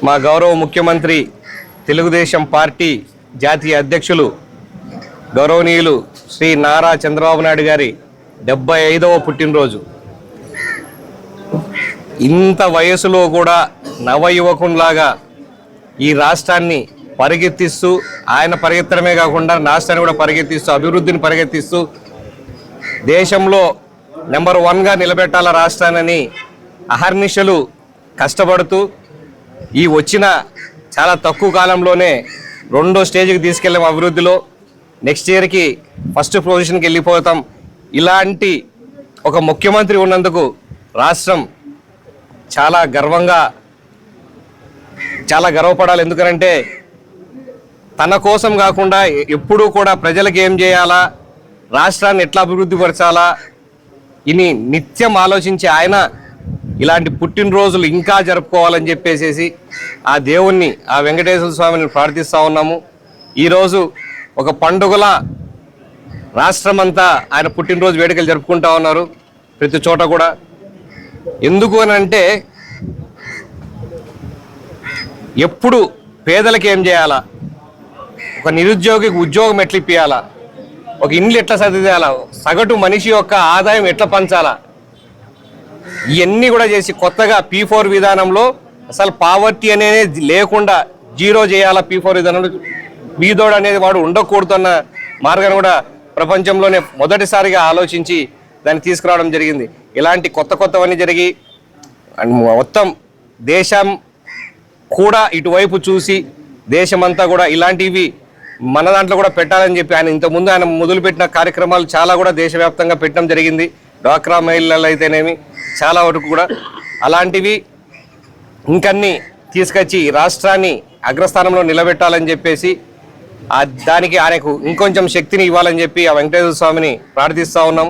మా గౌరవ ముఖ్యమంత్రి తెలుగుదేశం పార్టీ జాతీయ అధ్యక్షులు గౌరవనీయులు శ్రీ నారా చంద్రబాబు నాయుడు గారి 75వ పుట్టినరోజు. ఇంత వయసులో కూడా నవయువకునిలాగా ఈ రాష్ట్రాన్ని పరిగెత్తిస్తూ, ఆయన పరిగెత్తడమే కాకుండా రాష్ట్రాన్ని కూడా పరిగెత్తిస్తూ, అభివృద్ధిని పరిగెత్తిస్తూ దేశంలో నెంబర్ 1గా నిలబెట్టాల రాష్ట్రాన్ని అహర్నిశలు కష్టపడుతూ ఈ వచ్చిన చాలా తక్కువ కాలంలోనే 2వ స్టేజ్కి తీసుకెళ్ళాం అభివృద్ధిలో. నెక్స్ట్ ఇయర్కి ఫస్ట్ పొజిషన్కి వెళ్ళిపోతాం. ఇలాంటి ఒక ముఖ్యమంత్రి ఉన్నందుకు రాష్ట్రం చాలా గర్వపడాలి. ఎందుకంటే తన కోసం కాకుండా ఎప్పుడూ కూడా ప్రజలకు ఏం చేయాలా, రాష్ట్రాన్ని ఎట్లా అభివృద్ధి పరచాలా ఇని నిత్యం ఆలోచించి ఆయన ఇలాంటి పుట్టినరోజులు ఇంకా జరుపుకోవాలని చెప్పేసి ఆ దేవుణ్ణి, ఆ వెంకటేశ్వర స్వామిని ప్రార్థిస్తూ ఉన్నాము. ఈరోజు ఒక పండుగల రాష్ట్రమంతా ఆయన పుట్టినరోజు వేడుకలు జరుపుకుంటా ఉన్నారు ప్రతి చోట కూడా. ఎందుకు అని అంటే ఎప్పుడు పేదలకు ఏం చేయాలా, ఒక నిరుద్యోగికి ఉద్యోగం ఎట్లా ఇప్పియాలా, ఒక ఇండ్లు ఎట్లా సర్దిదేయాలా, సగటు మనిషి యొక్క ఆదాయం ఎట్లా పంచాలా, ఇవన్నీ కూడా చేసి కొత్తగా P4 విధానంలో అసలు పావర్టీ అనేది లేకుండా జీరో చేయాలా. P4 విధానంలో బీదోడు అనేది వాడు ఉండకూడదన్న మార్గాన్ని కూడా ప్రపంచంలోనే మొదటిసారిగా ఆలోచించి దాన్ని తీసుకురావడం జరిగింది. ఇలాంటి కొత్తవన్నీ జరిగి మొత్తం దేశం కూడా ఇటువైపు చూసి దేశమంతా కూడా ఇలాంటివి మన దాంట్లో కూడా పెట్టాలని చెప్పి ఇంతకుముందు ఆయన మొదలుపెట్టిన కార్యక్రమాలు చాలా కూడా దేశవ్యాప్తంగా పెట్టడం జరిగింది. డ్వాక్రా మహిళలు అయితేనేమి చాలా వరకు కూడా అలాంటివి ఇంకన్నీ తీసుకొచ్చి రాష్ట్రాన్ని అగ్రస్థానంలో నిలబెట్టాలని చెప్పేసి దానికి ఆయనకు ఇంకొంచెం శక్తిని ఇవ్వాలని చెప్పి ఆ వెంకటేశ్వర స్వామిని ప్రార్థిస్తూ ఉన్నాం.